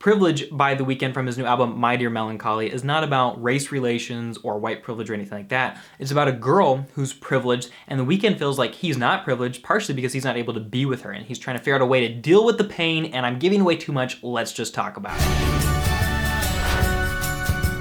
Privilege by The Weeknd from his new album, My Dear Melancholy, is not about race relations or white privilege or anything like that. It's about a girl who's privileged, and The Weeknd feels like he's not privileged, partially because he's not able to be with her, and he's trying to figure out a way to deal with the pain, and I'm giving away too much, let's just talk about it.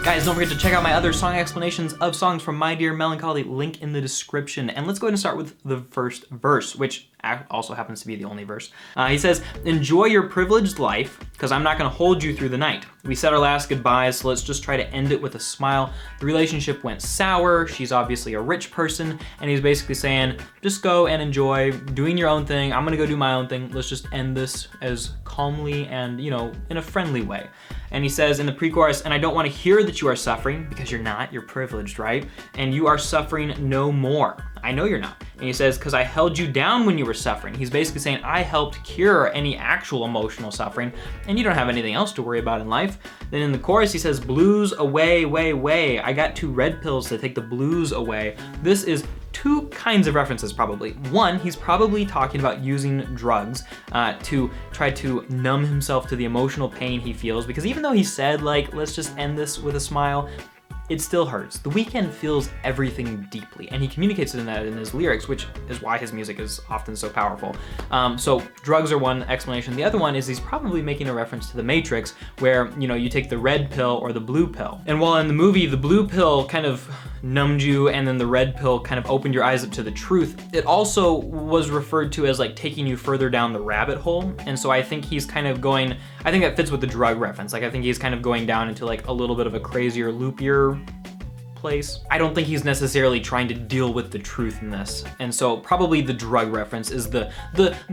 Guys, don't forget to check out my other song explanations of songs from My Dear Melancholy, link in the description. And let's go ahead and start with the first verse, which also happens to be the only verse. He says, enjoy your privileged life, because I'm not gonna hold you through the night. We said our last goodbyes, so let's just try to end it with a smile. The relationship went sour, she's obviously a rich person, and he's basically saying, just go and enjoy doing your own thing. I'm gonna go do my own thing. Let's just end this as calmly and, you know, in a friendly way. And he says in the pre-chorus, and I don't want to hear that you are suffering, because you're not, you're privileged, right? And you are suffering no more. I know you're not. And he says, because I held you down when you were suffering. He's basically saying, I helped cure any actual emotional suffering, and you don't have anything else to worry about in life. Then in the chorus, he says, blues away, way, way. I got 2 red pills to take the blues away. This is 2 kinds of references probably. One, he's probably talking about using drugs to try to numb himself to the emotional pain he feels, because even though he said like, let's just end this with a smile, it still hurts. The Weeknd feels everything deeply, and he communicates it in that in his lyrics, which is why his music is often so powerful. So drugs are one explanation. The other one is he's probably making a reference to The Matrix, where, you know, you take the red pill or the blue pill. And while in the movie, the blue pill kind of numbed you, and then the red pill kind of opened your eyes up to the truth, it also was referred to as like taking you further down the rabbit hole. And so I think he's kind of going, I think that fits with the drug reference. Like I think he's kind of going down into like a little bit of a crazier, loopier place. I don't think he's necessarily trying to deal with the truth in this. And so probably the drug reference is the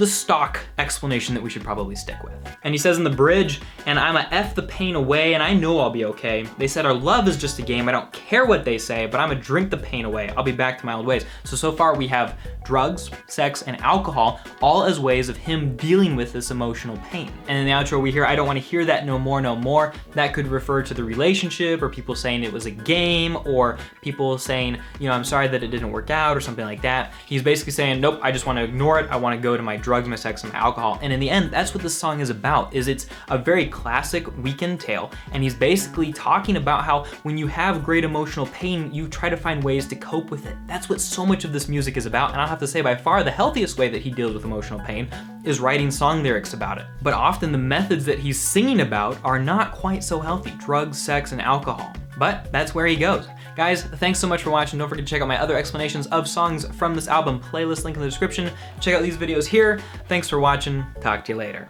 stock explanation that we should probably stick with. And he says in the bridge, and I'ma F the pain away, and I know I'll be okay. They said our love is just a game. I don't care what they say, but I'ma drink the pain away. I'll be back to my old ways. So far we have drugs, sex, and alcohol, all as ways of him dealing with this emotional pain. And in the outro we hear, I don't wanna hear that no more, no more. That could refer to the relationship, or people saying it was a game, or people saying, you know, I'm sorry that it didn't work out, or something like that. He's basically saying, nope, I just wanna ignore it. I wanna go to my drugs, my sex, and my alcohol. And in the end, that's what this song is about, is it's a very classic Weeknd tale. And he's basically talking about how when you have great emotional pain, you try to find ways to cope with it. That's what so much of this music is about. And I'll have to say, by far, the healthiest way that he deals with emotional pain is writing song lyrics about it. But often the methods that he's singing about are not quite so healthy: drugs, sex, and alcohol. But that's where he goes. Guys, thanks so much for watching. Don't forget to check out my other explanations of songs from this album playlist, link in the description. Check out these videos here. Thanks for watching. Talk to you later.